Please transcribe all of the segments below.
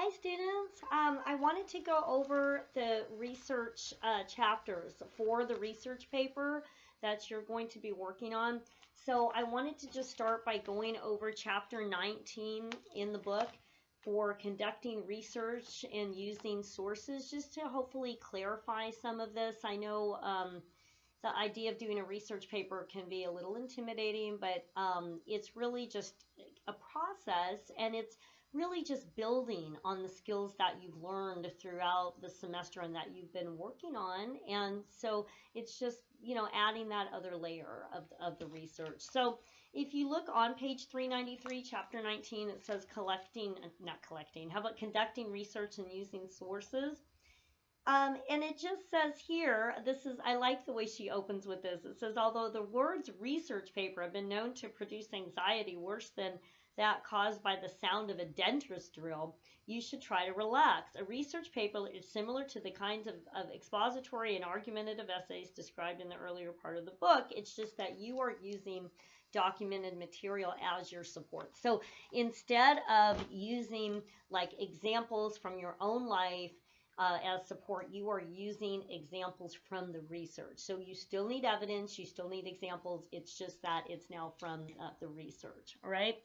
Hi students, I wanted to go over the research chapters for the research paper that you're going to be working on. So I wanted to just start by going over chapter 19 in the book for conducting research and using sources, just to hopefully clarify some of this. I know the idea of doing a research paper can be a little intimidating, but it's really just a process, and it's really just building on the skills that you've learned throughout the semester and that you've been working on. And so it's just, adding that other layer of the research. So if you look on page 393, chapter 19, it says how about conducting research and using sources? And it just says here, I like the way she opens with this. It says, although the words research paper have been known to produce anxiety worse than that caused by the sound of a dentist drill, you should try to relax. A research paper is similar to the kinds of expository and argumentative essays described in the earlier part of the book. It's just that you are using documented material as your support. So instead of using like examples from your own life, as support, you are using examples from the research. So you still need evidence, you still need examples, it's just that it's now from the research, all right?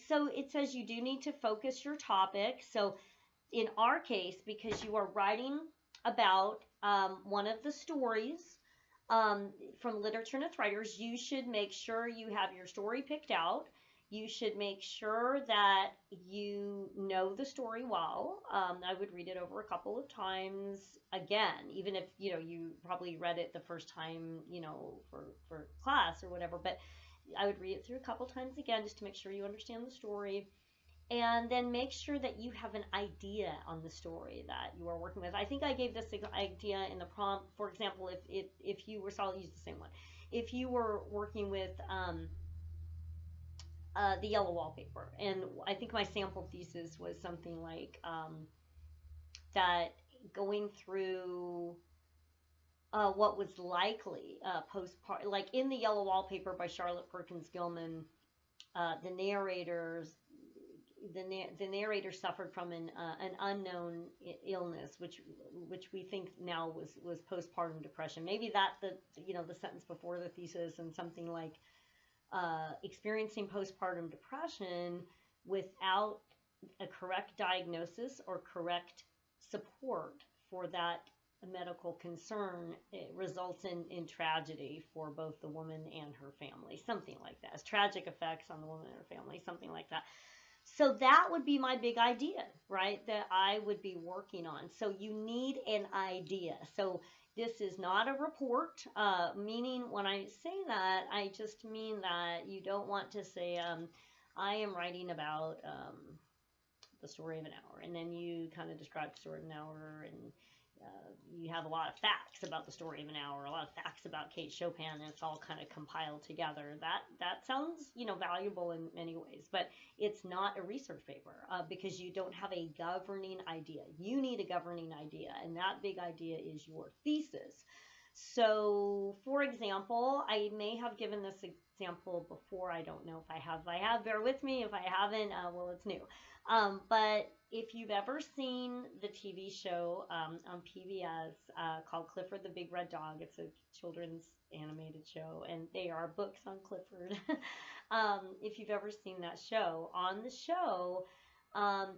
So it says you do need to focus your topic. So in our case, because you are writing about one of the stories from Literature Notes Writers, you should make sure you have your story picked out. You should make sure that you know the story well. I would read it over a couple of times again, even if, you probably read it the first time, for class or whatever, but I would read it through a couple times again just to make sure you understand the story. And then make sure that you have an idea on the story that you are working with. I think I gave this idea in the prompt. For example, if you were, so I'll use the same one. If you were working with the yellow wallpaper, and I think my sample thesis was something like that, going through what was likely postpartum, like in the yellow wallpaper by Charlotte Perkins Gilman, the narrator suffered from an unknown illness, which we think now was postpartum depression. Maybe that the sentence before the thesis, and something like experiencing postpartum depression without a correct diagnosis or correct support for that medical concern, it results in tragedy for both the woman and her family, something like that. It's tragic effects on the woman and her family, something like that. So that would be my big idea, right, that I would be working on. So you need an idea. So this is not a report, meaning when I say that, I just mean that you don't want to say, I am writing about the story of an hour, and then you kind of describe the story of an hour, and you have a lot of facts about the story of an hour, a lot of facts about Kate Chopin, and it's all kind of compiled together. That sounds, valuable in many ways, but it's not a research paper because you don't have a governing idea. You need a governing idea, and that big idea is your thesis. So, for example, I may have given this example before. I don't know if I have. If I have, bear with me. If I haven't, well, it's new. But if you've ever seen the TV show on PBS called Clifford the Big Red Dog, it's a children's animated show, and they are books on Clifford. If you've ever seen that show, on the show,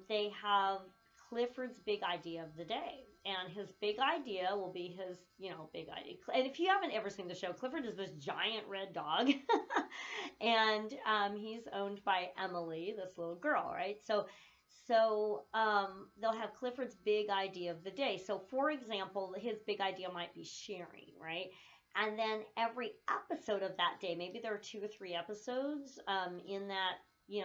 they have Clifford's big idea of the day. And his big idea will be his, big idea. And if you haven't ever seen the show, Clifford is this giant red dog. And he's owned by Emily, this little girl, right? So they'll have Clifford's big idea of the day. So, for example, his big idea might be sharing, right? And then every episode of that day, maybe there are 2 or 3 episodes in that,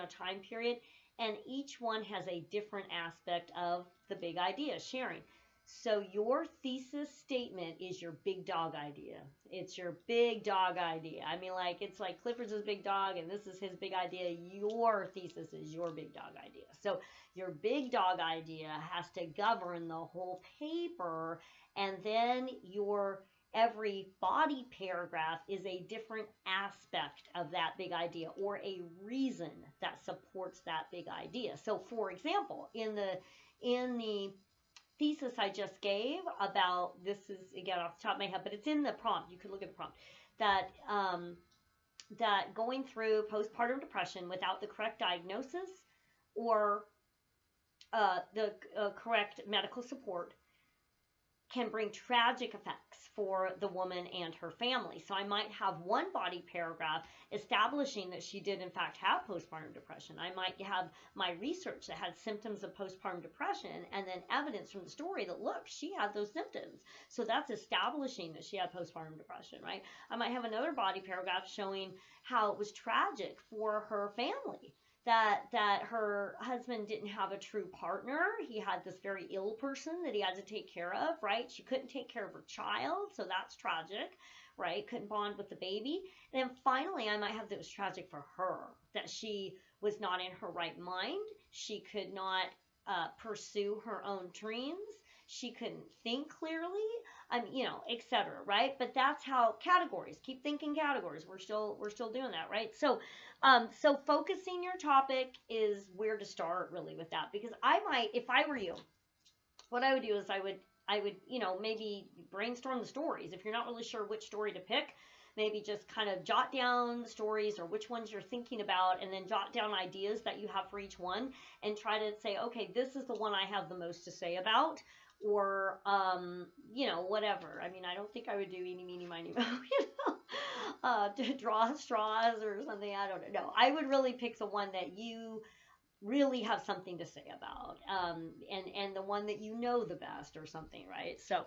time period, and each one has a different aspect of the big idea, sharing. So your thesis statement is your big dog idea. It's your big dog idea. I mean, it's like Clifford's his big dog, and this is his big idea. Your thesis is your big dog idea. So your big dog idea has to govern the whole paper, and then your every body paragraph is a different aspect of that big idea or a reason that supports that big idea. So for example, in the thesis I just gave about, this is again off the top of my head, but it's in the prompt. You could look at the prompt that that going through postpartum depression without the correct diagnosis or the correct medical support can bring tragic effects for the woman and her family. So I might have one body paragraph establishing that she did in fact have postpartum depression. I might have my research that had symptoms of postpartum depression and then evidence from the story that, look, she had those symptoms. So that's establishing that she had postpartum depression, right? I might have another body paragraph showing how it was tragic for her family, that her husband didn't have a true partner. He had this very ill person that he had to take care of, right? She couldn't take care of her child, so that's tragic, right? Couldn't bond with the baby. And then finally, I might have that it was tragic for her, that she was not in her right mind. She could not pursue her own dreams. She couldn't think clearly, etc. Right? But that's how categories. Keep thinking categories. We're still doing that, right? So, so focusing your topic is where to start really with that, because I might, if I were you, what I would do is I would maybe brainstorm the stories. If you're not really sure which story to pick, maybe just kind of jot down the stories or which ones you're thinking about, and then jot down ideas that you have for each one and try to say, okay, this is the one I have the most to say about. Or, whatever. I mean, I don't think I would do eeny, meeny, miny, moe, to draw straws or something. I don't know. No, I would really pick the one that you really have something to say about, and the one that you know the best or something, right? So,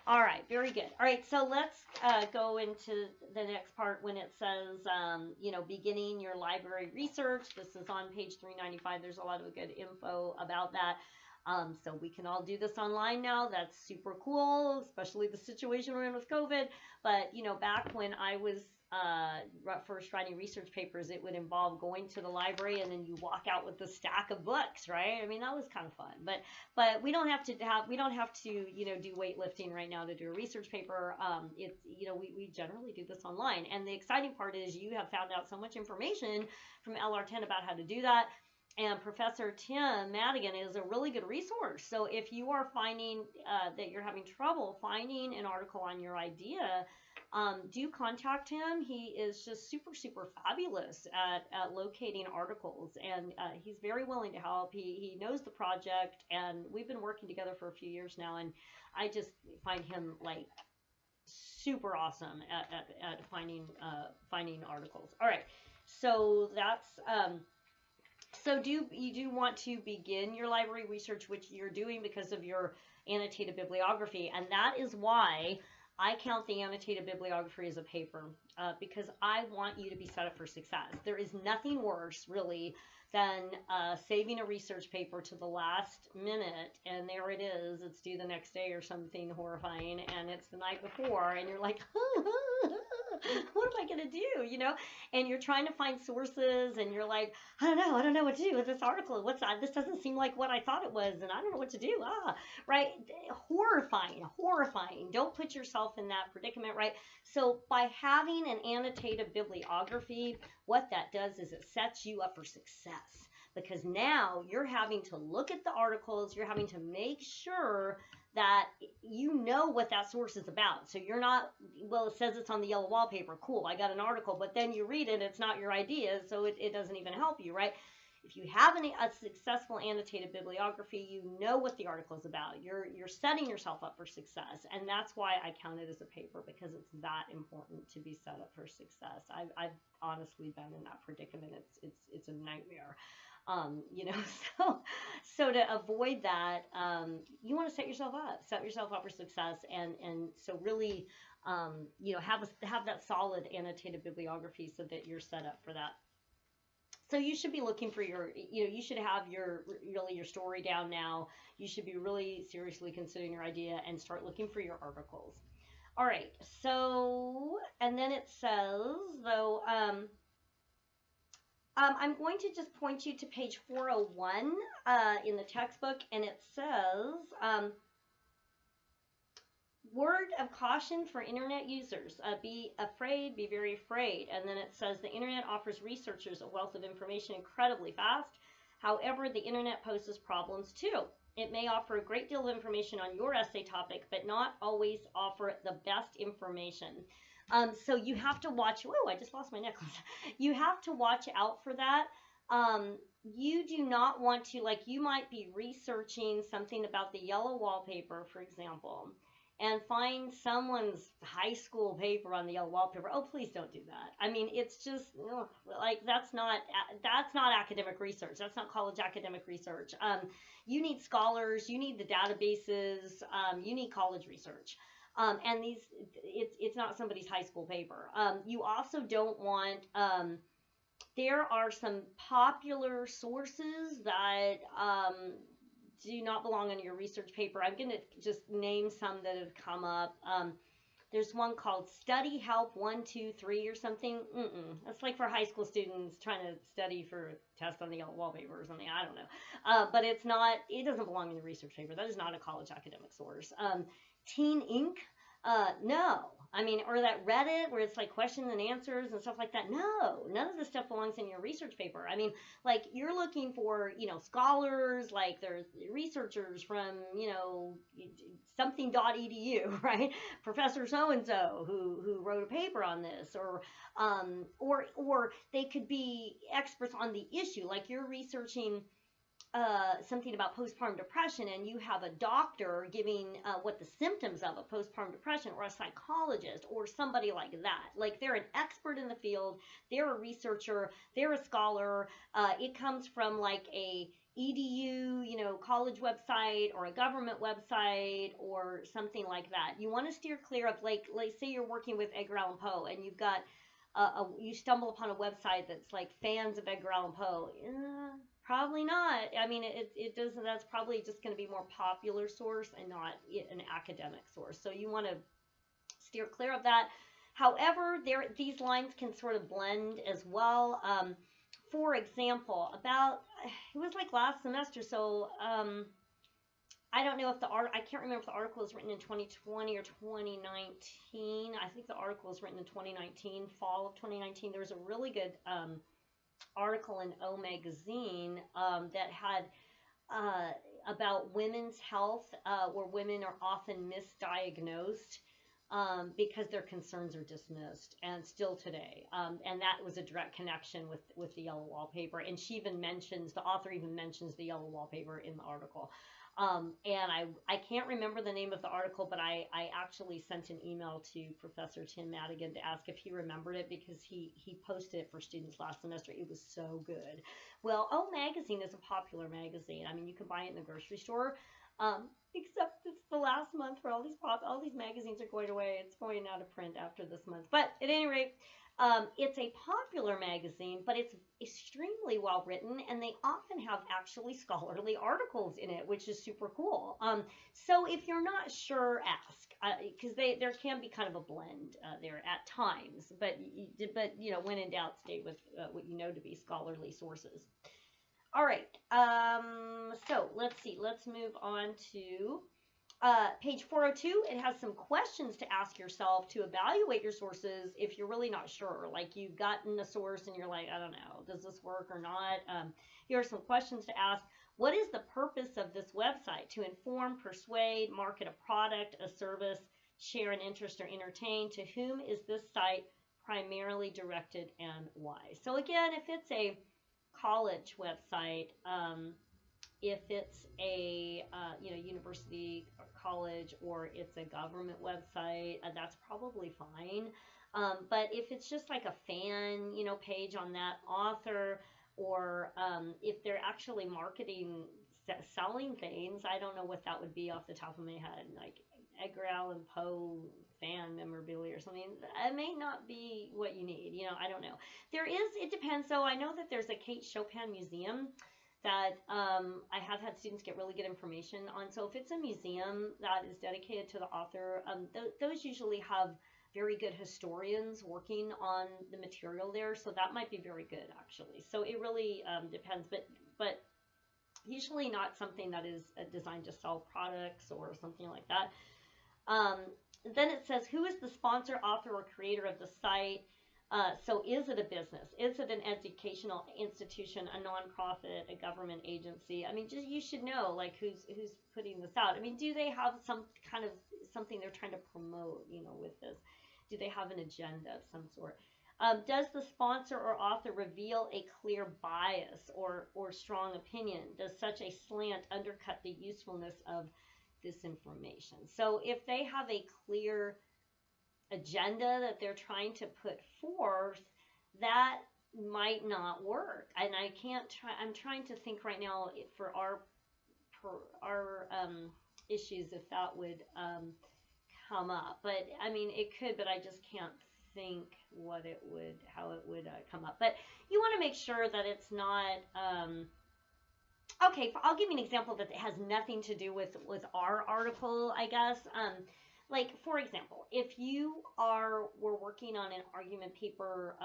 all right, very good. All right, so let's go into the next part when it says, beginning your library research. This is on page 395. There's a lot of good info about that. So we can all do this online now. That's super cool, especially the situation we're in with COVID. But, back when I was first writing research papers, it would involve going to the library and then you walk out with a stack of books, right? I mean, that was kind of fun. But we don't have to do weightlifting right now to do a research paper. We generally do this online. And the exciting part is you have found out so much information from LR10 about how to do that. And Professor Tim Madigan is a really good resource. So if you are finding that you're having trouble finding an article on your idea, do contact him. He is just super, super fabulous at locating articles, and he's very willing to help. He knows the project, and we've been working together for a few years now, and I just find him like super awesome at finding articles. All right, so that's so you do want to begin your library research, which you're doing because of your annotated bibliography, and that is why I count the annotated bibliography as a paper, because I want you to be set up for success. There is nothing worse, really, than saving a research paper to the last minute, and there it is. It's due the next day or something horrifying, and it's the night before, and you're like, what am I going to do, And you're trying to find sources, and you're like, I don't know what to do with this article. What's that? This doesn't seem like what I thought it was, and I don't know what to do. Right? Horrifying. Don't put yourself in that predicament, right? So by having an annotated bibliography, what that does is it sets you up for success, because now you're having to look at the articles, you're having to make sure that you know what that source is about. So you're not, well, it says it's on the yellow wallpaper. Cool, I got an article, but then you read it, it's not your idea, so it doesn't even help you, right? If you have a successful annotated bibliography, you know what the article is about. You're setting yourself up for success, and that's why I count it as a paper, because it's that important to be set up for success. I've honestly been in that predicament. It's a nightmare. So to avoid that, you want to set yourself up for success, and so really, have that solid annotated bibliography so that you're set up for that. So you should be looking for you should have your story down now. You should be really seriously considering your idea and start looking for your articles. All right, so, and then it says, though, I'm going to just point you to page 401 in the textbook, and it says, Word of caution for internet users: be afraid, be very afraid. And then it says the internet offers researchers a wealth of information incredibly fast. However, the internet poses problems too. It may offer a great deal of information on your essay topic, but not always offer the best information. So you have to watch. Whoa, I just lost my necklace. You have to watch out for that. You do not want to, like, you might be researching something about the yellow wallpaper, for example, and find someone's high school paper on the yellow wallpaper. Oh, please don't do that. I mean, it's just ugh, like that's not academic research. That's not college academic research. You need scholars. You need the databases. You need college research. And it's not somebody's high school paper. You also don't want there are some popular sources that do not belong in your research paper. I'm going to just name some that have come up. There's one called Study Help 123 or something. That's like for high school students trying to study for a test on the yellow wallpaper or something. I don't know. But it's not, it doesn't belong in your research paper. That is not a college academic source. Teen Inc. No. I mean, or that Reddit where it's like questions and answers and stuff like that. No, none of this stuff belongs in your research paper. I mean, like you're looking for, scholars, like there's researchers from, something.edu, right? Professor so and so who wrote a paper on this, or they could be experts on the issue. Like you're researching something about postpartum depression and you have a doctor giving what the symptoms of a postpartum depression, or a psychologist or somebody like that. Like they're an expert in the field, they're a researcher, they're a scholar. It comes from like a edu, college website or a government website or something like that. You want to steer clear of, like say you're working with Edgar Allan Poe and you've got you stumble upon a website that's like fans of Edgar Allan Poe. Probably not. I mean, it doesn't. That's probably just going to be more popular source and not an academic source. So you want to steer clear of that. However, these lines can sort of blend as well. For example, it was like last semester. So I don't know if I can't remember if the article was written in 2020 or 2019. I think the article was written in 2019, fall of 2019. There was a really good article in O Magazine that had about women's health, where women are often misdiagnosed because their concerns are dismissed, and still today. And that was a direct connection with the yellow wallpaper. And the author even mentions the yellow wallpaper in the article. And I can't remember the name of the article, but I actually sent an email to Professor Tim Madigan to ask if he remembered it, because he posted it for students last semester. It was so good. Well, O Magazine is a popular magazine. I mean, you can buy it in the grocery store, except it's the last month where all these magazines are going away. It's going out of print after this month. But at any rate, it's a popular magazine, but it's extremely well written, and they often have actually scholarly articles in it, which is super cool. So if you're not sure, ask, because there can be kind of a blend there at times. But when in doubt, stay with what you know to be scholarly sources. All right. So let's see. Let's move on to page 402. It has some questions to ask yourself to evaluate your sources if you're really not sure. Like you've gotten a source and you're like, I don't know, does this work or not? Here are some questions to ask. What is the purpose of this website? To inform, persuade, market a product, a service, share an interest, or entertain? To whom is this site primarily directed, and why? So again, if it's a college website, if it's a university or college, or it's a government website, that's probably fine. But if it's just like a fan page on that author, or if they're actually marketing, selling things, I don't know what that would be off the top of my head, like Edgar Allan Poe fan memorabilia or something. It may not be what you need. I don't know. It depends. So I know that there's a Kate Chopin museum that I have had students get really good information on. So if it's a museum that is dedicated to the author, those usually have very good historians working on the material there. So that might be very good, actually. So it really depends, but usually not something that is designed to sell products or something like that. Um, then it says, who is the sponsor, author, or creator of the site? So is it a business? Is it an educational institution, a nonprofit, a government agency? I mean, just you should know like who's putting this out. I mean, do they have some kind of something they're trying to promote, with this? Do they have an agenda of some sort? Does the sponsor or author reveal a clear bias or strong opinion? Does such a slant undercut the usefulness of this information? So if they have a clear agenda that they're trying to put forth, that might not work. And I'm trying to think right now for our issues if that would come up. But I mean, it could, but I just can't think how it would come up. But you want to make sure that it's not. Okay, I'll give you an example that has nothing to do with our article, I guess. Like for example, if you were working on an argument paper,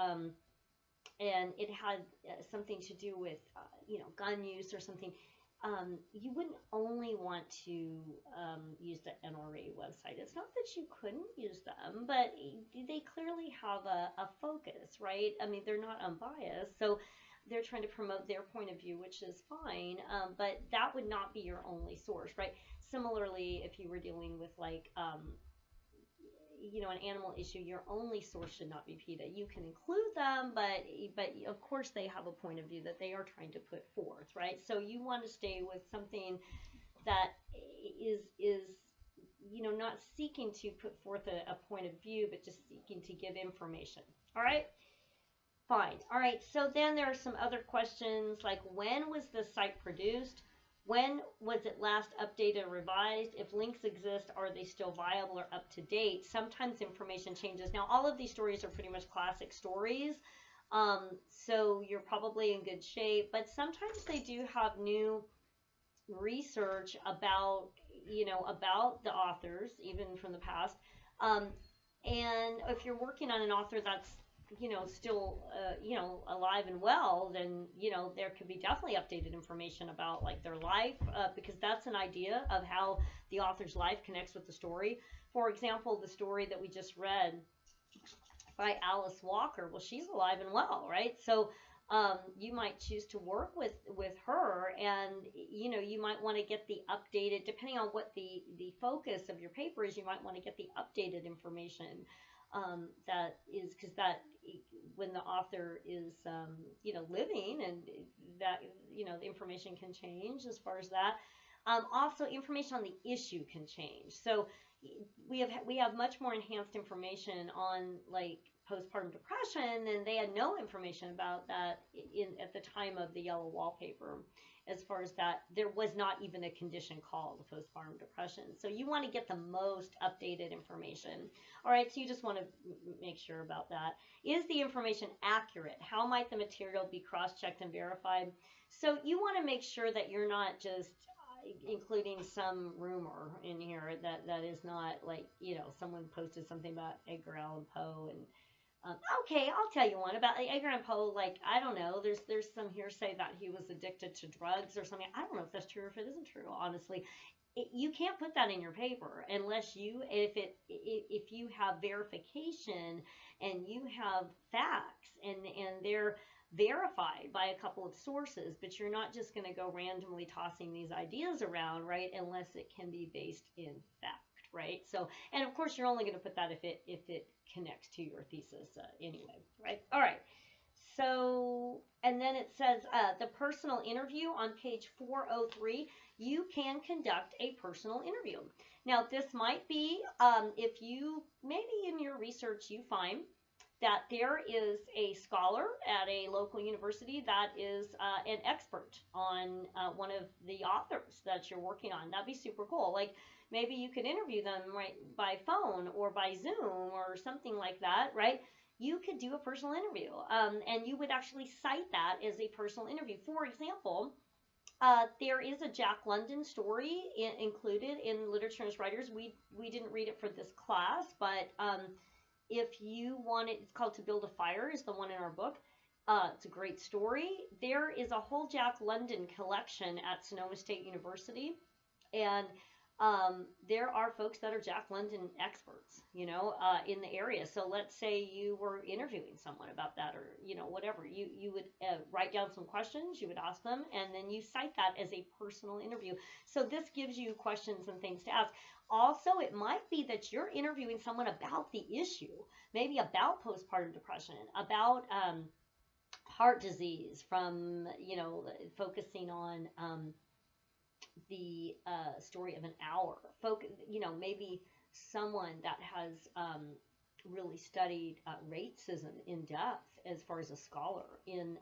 and it had something to do with gun use or something, you wouldn't only want to use the NRA website. It's not that you couldn't use them, but they clearly have a focus, right? I mean, they're not unbiased, so they're trying to promote their point of view, which is fine, but that would not be your only source, right? Similarly, if you were dealing with like an animal issue, your only source should not be PETA. You can include them, but of course they have a point of view that they are trying to put forth, right? So you want to stay with something that is not seeking to put forth a point of view, but just seeking to give information. All right. Fine. All right. So then there are some other questions like, when was the site produced? When was it last updated or revised? If links exist, are they still viable or up to date? Sometimes information changes. Now, all of these stories are pretty much classic stories, so you're probably in good shape. But sometimes they do have new research about the authors, even from the past. And if you're working on an author that's still alive and well, then there could be definitely updated information about like their life, because that's an idea of how the author's life connects with the story. For example, the story that we just read by Alice Walker, well, she's alive and well, right? So you might choose to work with her, and you might want to get the updated, depending on what the focus of your paper is, you might want to get the updated information, that is, because that when the author is living, and that the information can change as far as that. Also, information on the issue can change. So we have much more enhanced information on like postpartum depression, and they had no information about that at the time of the yellow wallpaper. As far as that, there was not even a condition called postpartum depression. So you want to get the most updated information. All right, so you just want to make sure about that. Is the information accurate? How might the material be cross-checked and verified? So you want to make sure that you're not just including some rumor in here that is not like, someone posted something about Edgar Allan Poe, and okay, I'll tell you one about Edgar Allan Poe. Like, I don't know, there's some hearsay that he was addicted to drugs or something. I don't know if that's true or if it isn't true, honestly. You can't put that in your paper unless if you have verification and you have facts, and they're verified by a couple of sources, but you're not just going to go randomly tossing these ideas around, right, unless it can be based in fact, right? So, and of course you're only going to put that if it connects to your thesis anyway, right? All right. So, and then it says the personal interview on page 403, you can conduct a personal interview. Now, this might be if you, maybe in your research you find that there is a scholar at a local university that is an expert on one of the authors that you're working on. That'd be super cool. Like, maybe you could interview them right by phone or by Zoom or something like that, right? You could do a personal interview, and you would actually cite that as a personal interview. For example, there is a Jack London story included in Literature and Writers. We didn't read it for this class, but if you want it, it's called To Build a Fire, is the one in our book. It's a great story. There is a whole Jack London collection at Sonoma State University, and there are folks that are Jack London experts, in the area. So let's say you were interviewing someone about that, or whatever. You would write down some questions, you would ask them, and then you cite that as a personal interview. So this gives you questions and things to ask. Also, it might be that you're interviewing someone about the issue, maybe about postpartum depression, about heart disease, from focusing on the story of an hour. Maybe someone that has really studied racism in depth as far as a scholar in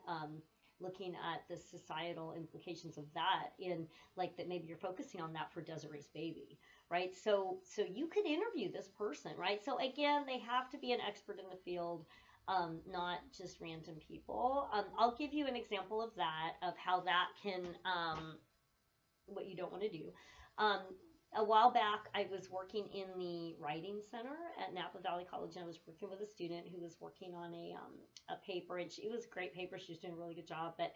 looking at the societal implications of that, in like that maybe you're focusing on that for Desiree's baby, right? So you could interview this person, right? So again, they have to be an expert in the field. Not just random people. I'll give you an example of that, of how that can what you don't want to do. Um, a while back, I was working in the writing center at Napa Valley College, and I was working with a student who was working on a paper, and it was a great paper. She was doing a really good job, but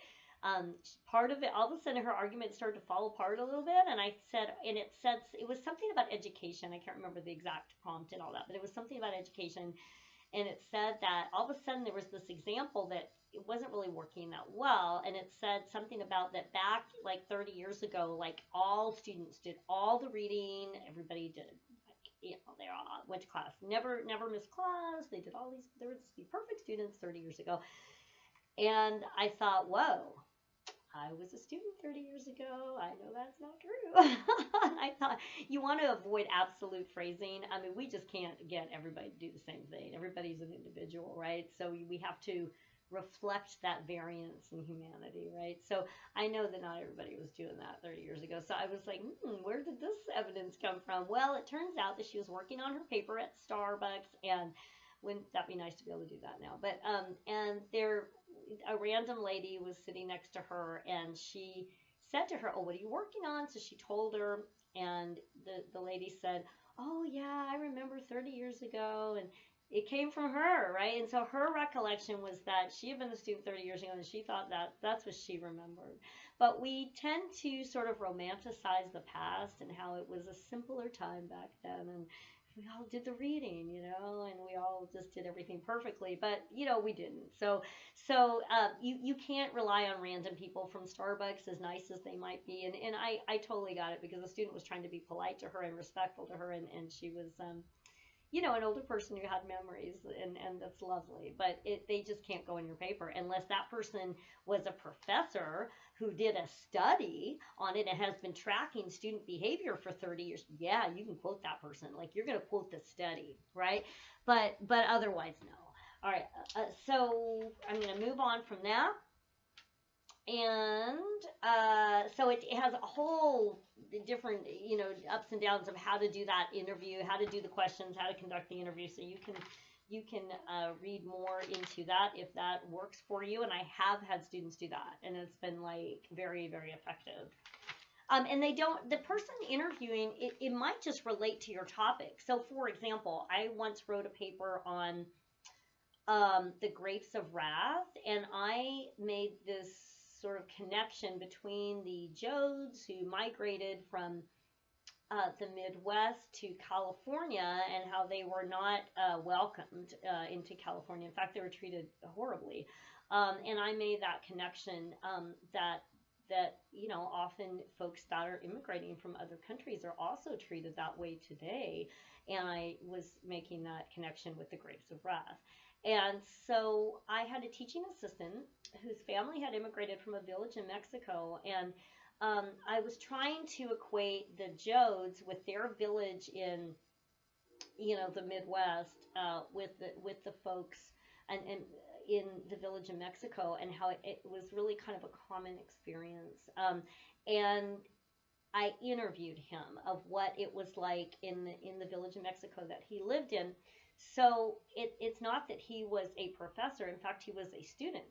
part of it, all of a sudden, her argument started to fall apart a little bit, and it was something about education. I can't remember the exact prompt and all that, but it was something about education, and it said that all of a sudden there was this example that it wasn't really working that well, and it said something about that back like 30 years ago, like all students did all the reading, everybody did, like, they all went to class, never missed class, they did all these, they were just the perfect students 30 years ago. And I thought, whoa, I was a student 30 years ago. I know that's not true. I thought, you want to avoid absolute phrasing. I mean, we just can't get everybody to do the same thing. Everybody's an individual, right? So we have to reflect that variance in humanity, right? So I know that not everybody was doing that 30 years ago. So I was like, where did this evidence come from? Well, it turns out that she was working on her paper at Starbucks, and wouldn't that be nice to be able to do that now? But and there, a random lady was sitting next to her, and she said to her, "Oh, what are you working on?" So she told her, and the lady said, "Oh yeah, I remember 30 years ago," and it came from her, right? And so her recollection was that she had been a student 30 years ago, and she thought that that's what she remembered. But we tend to sort of romanticize the past and how it was a simpler time back then, and we all did the reading, and we all just did everything perfectly, but we didn't. So you can't rely on random people from Starbucks, as nice as they might be. And I totally got it, because the student was trying to be polite to her and respectful to her, and she was an older person who had memories, and that's lovely, but they just can't go in your paper unless that person was a professor who did a study on it and has been tracking student behavior for 30 years. Yeah, you can quote that person. Like, you're going to quote the study, right? But otherwise, no. All right, so I'm going to move on from that. And so it has a whole different, ups and downs of how to do that interview, how to do the questions, how to conduct the interview. So you can read more into that if that works for you. And I have had students do that, and it's been like very, very effective. And the person interviewing, it might just relate to your topic. So for example, I once wrote a paper on the grapes of wrath, and I made this sort of connection between the Jodes who migrated from the Midwest to California, and how they were not welcomed into California. In fact, they were treated horribly. And I made that connection, that often folks that are immigrating from other countries are also treated that way today. And I was making that connection with the grapes of wrath. And so I had a teaching assistant whose family had immigrated from a village in Mexico, and I was trying to equate the Jodes with their village in, the Midwest, with the folks and in the village in Mexico, and how it was really kind of a common experience. And I interviewed him of what it was like in the village in Mexico that he lived in. So it's not that he was a professor. In fact, he was a student.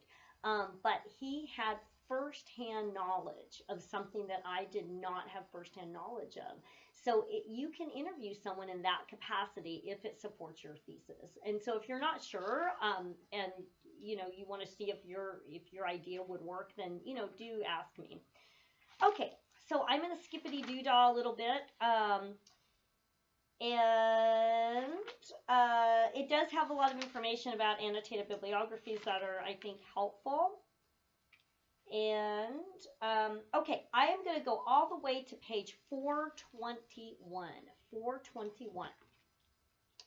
But he had firsthand knowledge of something that I did not have firsthand knowledge of. So you can interview someone in that capacity if it supports your thesis. And so if you're not sure, and you want to see if your idea would work, then do ask me. Okay, so I'm going to skippity-doo-dah a little bit. It does have a lot of information about annotated bibliographies that are, I think, helpful. And, okay, I am going to go all the way to page 421. 421.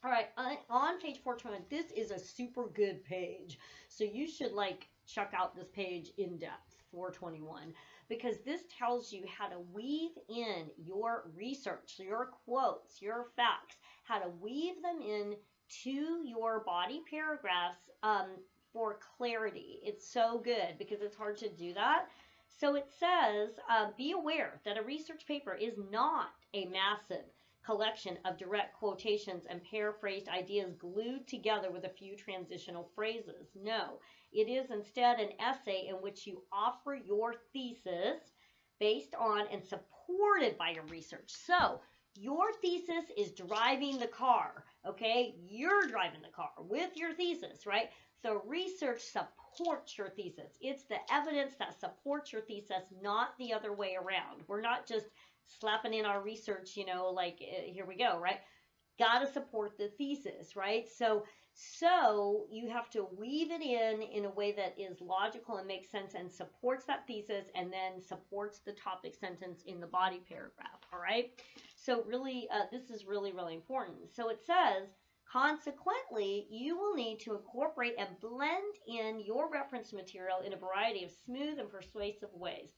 All right, on page 421, this is a super good page. So you should, like, check out this page in depth, 421, because this tells you how to weave in your research, your quotes, your facts, how to weave them in to your body paragraphs for clarity. It's so good because it's hard to do that. So it says, be aware that a research paper is not a massive collection of direct quotations and paraphrased ideas glued together with a few transitional phrases. No, it is instead an essay in which you offer your thesis based on and supported by your research. So, your thesis is driving the car, okay? You're driving the car with your thesis, right? So research supports your thesis. It's the evidence that supports your thesis, not the other way around. We're not just slapping in our research, you know, like, here we go, right? Got to support the thesis, right? So you have to weave it in a way that is logical and makes sense and supports that thesis and then supports the topic sentence in the body paragraph, all right? So really, this is really, really important. So it says, consequently, you will need to incorporate and blend in your reference material in a variety of smooth and persuasive ways.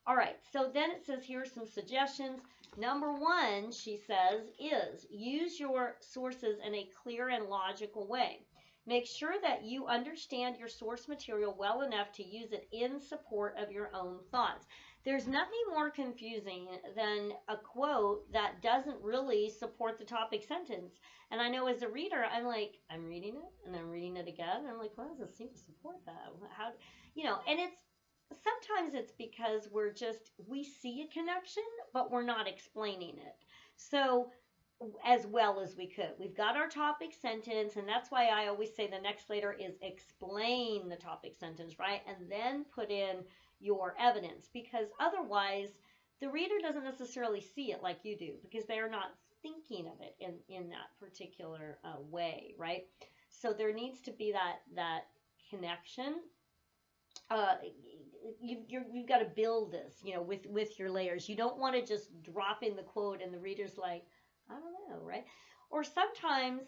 All right, so then it says here are some suggestions. Number one, she says, is use your sources in a clear and logical way. Make sure that you understand your source material well enough to use it in support of your own thoughts. There's nothing more confusing than a quote that doesn't really support the topic sentence. And I know as a reader, I'm like, I'm reading it and I'm reading it again. And I'm like, why does it seem to support that? How, you know, and sometimes it's because we see a connection, but we're not explaining it. So as well as we could. We've got our topic sentence, and that's why I always say the next later is explain the topic sentence, right? And then put in your evidence, because otherwise the reader doesn't necessarily see it like you do because they are not thinking of it in that particular way, right? So there needs to be that connection. You've got to build this, you know, with your layers. You don't want to just drop in the quote and the reader's like, I don't know, right? Or sometimes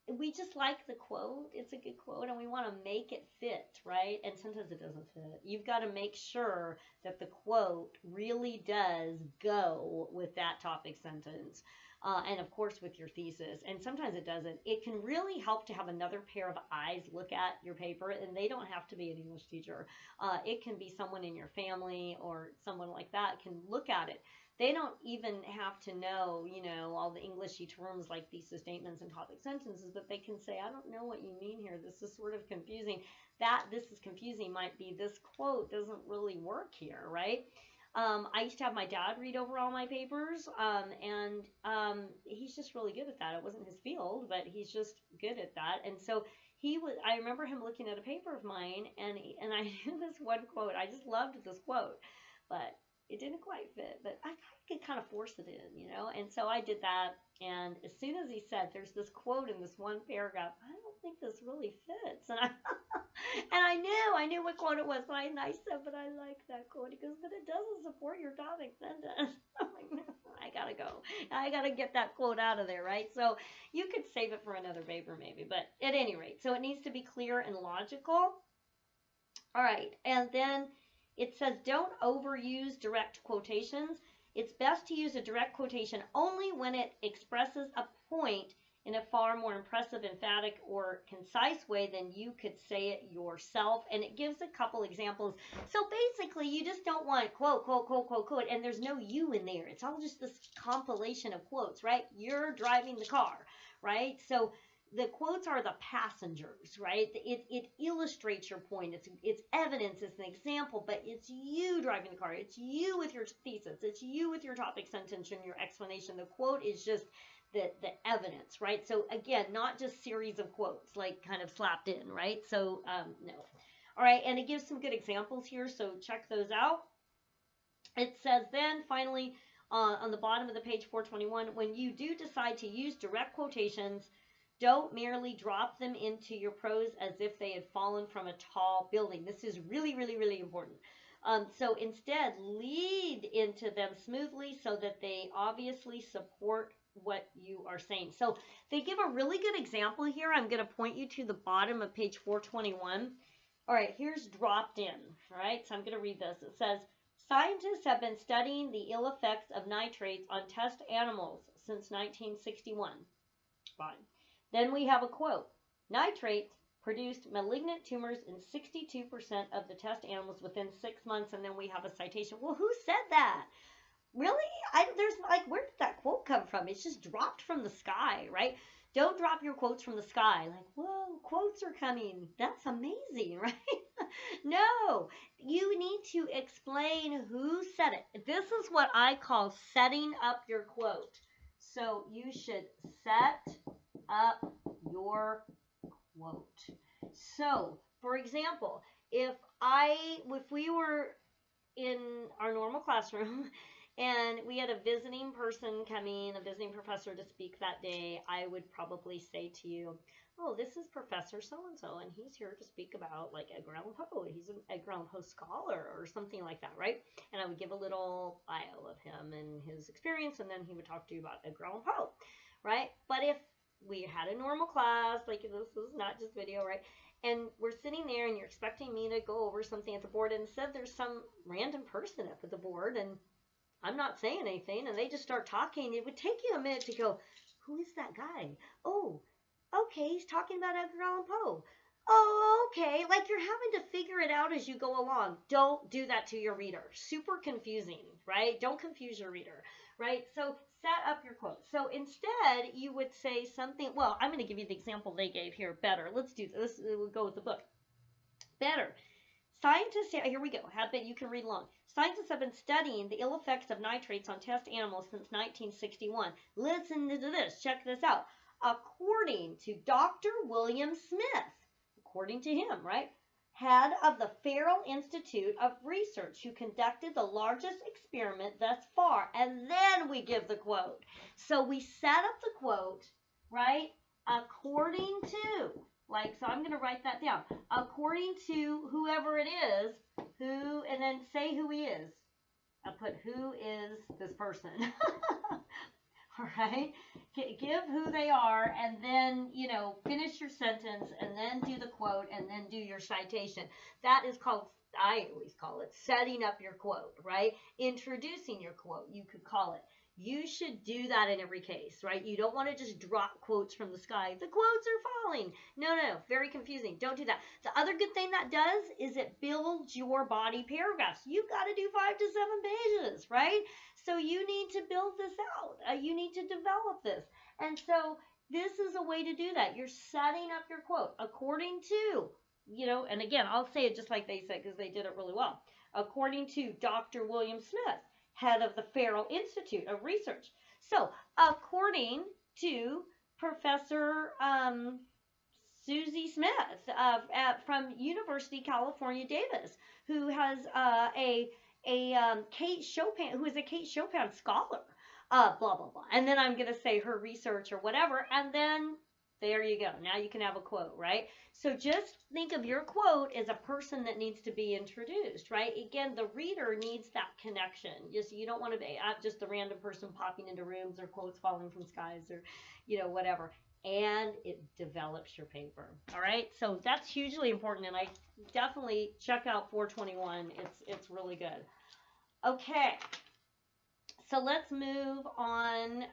we just like the quote. It's a good quote and we want to make it fit, right? And sometimes it doesn't fit. You've got to make sure that the quote really does go with that topic sentence. And of course with your thesis. And sometimes it doesn't. It can really help to have another pair of eyes look at your paper, and they don't have to be an English teacher. It can be someone in your family or someone like that can look at it. They don't even have to know, you know, all the Englishy terms like thesis statements and topic sentences, but they can say, I don't know what you mean here. This is sort of confusing. This is confusing might be this quote doesn't really work here, right? I used to have my dad read over all my papers, and he's just really good at that. It wasn't his field, but he's just good at that. And so I remember him looking at a paper of mine, and I knew this one quote. I just loved this quote, but it didn't quite fit. But I could kind of force it in, you know. And so I did that. And as soon as he said, "There's this quote in this one paragraph," I don't think this really fits, and I knew what quote it was, but I said, but I like that quote. He goes, but it doesn't support your topic sentence. I'm like, no, I gotta go. I gotta get that quote out of there, right? So you could save it for another paper maybe, but at any rate, so it needs to be clear and logical. All right, and then it says don't overuse direct quotations. It's best to use a direct quotation only when it expresses a point in a far more impressive, emphatic, or concise way than you could say it yourself. And it gives a couple examples. So basically, you just don't want quote, quote, quote, quote, quote, and there's no you in there. It's all just this compilation of quotes, right? You're driving the car, right? So the quotes are the passengers, right? It illustrates your point. It's evidence. It's an example, but it's you driving the car. It's you with your thesis. It's you with your topic sentence and your explanation. The quote is just the evidence, right? So again, not just series of quotes like kind of slapped in, right? So no. All right, and it gives some good examples here, so check those out. It says then, finally, on the bottom of the page 421, when you do decide to use direct quotations, don't merely drop them into your prose as if they had fallen from a tall building. This is really, really, really important. So instead, lead into them smoothly so that they obviously support what you are saying. So they give a really good example here. I'm going to point you to the bottom of page 421. All right, here's dropped in. All right, so I'm going to read this. It says, scientists have been studying the ill effects of nitrates on test animals since 1961. Fine. Then we have a quote. Nitrates produced malignant tumors in 62% of the test animals within 6 months, and then we have a citation. Well, who said that? Really? There's like, where did that quote come from? It's just dropped from the sky, right? Don't drop your quotes from the sky. Like, whoa, quotes are coming. That's amazing, right? No, you need to explain who said it. This is what I call setting up your quote. So you should set up your quote. So, for example, if we were in our normal classroom and we had a visiting person coming, a visiting professor to speak that day, I would probably say to you, oh, this is Professor so-and-so, and he's here to speak about like Edgar Allan Poe. He's an Edgar Allan Poe scholar or something like that, right? And I would give a little bio of him and his experience, and then he would talk to you about Edgar Allan Poe, right? But if we had a normal class, like this is not just video, right? And we're sitting there and you're expecting me to go over something at the board, and instead there's some random person up at the board and I'm not saying anything and they just start talking, it would take you a minute to go, who is that guy? Oh, okay, he's talking about Edgar Allan Poe. Oh, okay, like you're having to figure it out as you go along. Don't do that to your reader. Super confusing, right? Don't confuse your reader, right? So set up your quote. So instead, you would say something, well, I'm going to give you the example they gave here, better. Let's do this. We'll go with the book. Better. Scientists, here we go. You can read along. Scientists have been studying the ill effects of nitrates on test animals since 1961. Listen to this. Check this out. According to Dr. William Smith, according to him, right, head of the Ferrell Institute of Research, who conducted the largest experiment thus far. And then we give the quote. So we set up the quote, right, according to, like, so I'm going to write that down. According to whoever it is, who, and then say who he is. I put who is this person. All right, give who they are, and then, finish your sentence, and then do the quote, and then do your citation. That is called, I always call it, setting up your quote, right? Introducing your quote, you could call it. You should do that in every case, right? You don't want to just drop quotes from the sky. The quotes are falling. No, very confusing. Don't do that. The other good thing that does is it builds your body paragraphs. You've got to do 5 to 7 pages, right? So you need to build this out. You need to develop this. And so this is a way to do that. You're setting up your quote according to, and again, I'll say it just like they said because they did it really well. According to Dr. William Smith, head of the Ferrell Institute of Research. So, according to Professor Susie Smith from University California, Davis, who has Kate Chopin, who is a Kate Chopin scholar, blah, blah, blah. And then I'm going to say her research or whatever, and then there you go. Now you can have a quote, right? So just think of your quote as a person that needs to be introduced, right? Again, the reader needs that connection. You don't want to be just a random person popping into rooms or quotes falling from skies or, whatever. And it develops your paper, all right? So that's hugely important, and I definitely check out 421. It's really good. Okay, so let's move on.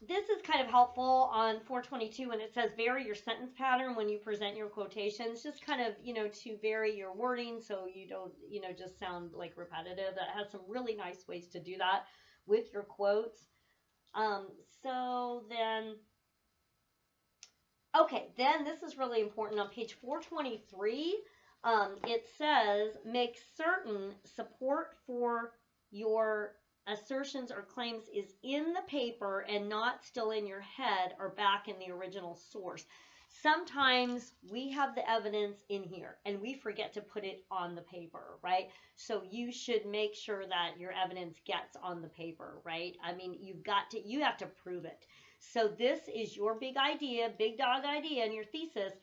This is kind of helpful on 422 when it says vary your sentence pattern when you present your quotations. Just kind of, to vary your wording so you don't, just sound like repetitive. That has some really nice ways to do that with your quotes. So then, okay, then this is really important. On page 423, it says make certain support for your assertions or claims is in the paper and not still in your head or back in the original source. sometimes we have the evidence in here and we forget to put it on the paper, right? So you should make sure that your evidence gets on the paper, right? I mean, you have to prove it. So this is your big idea, big dog idea in your thesis.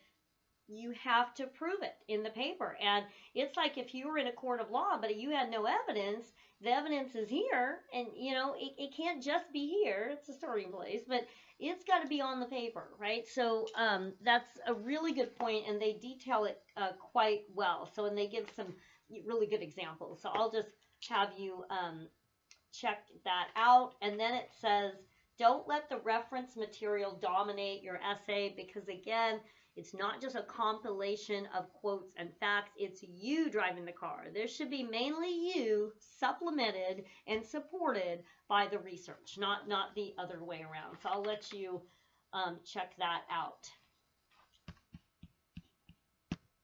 You have to prove it in the paper. And it's like if you were in a court of law, but you had no evidence, the evidence is here, and it can't just be here. It's a starting place, but it's got to be on the paper, right? So that's a really good point, and they detail it quite well. So, and they give some really good examples. So I'll just have you check that out. And then it says, don't let the reference material dominate your essay, because again, it's not just a compilation of quotes and facts. It's you driving the car. There should be mainly you, supplemented and supported by the research, not the other way around. So I'll let you check that out.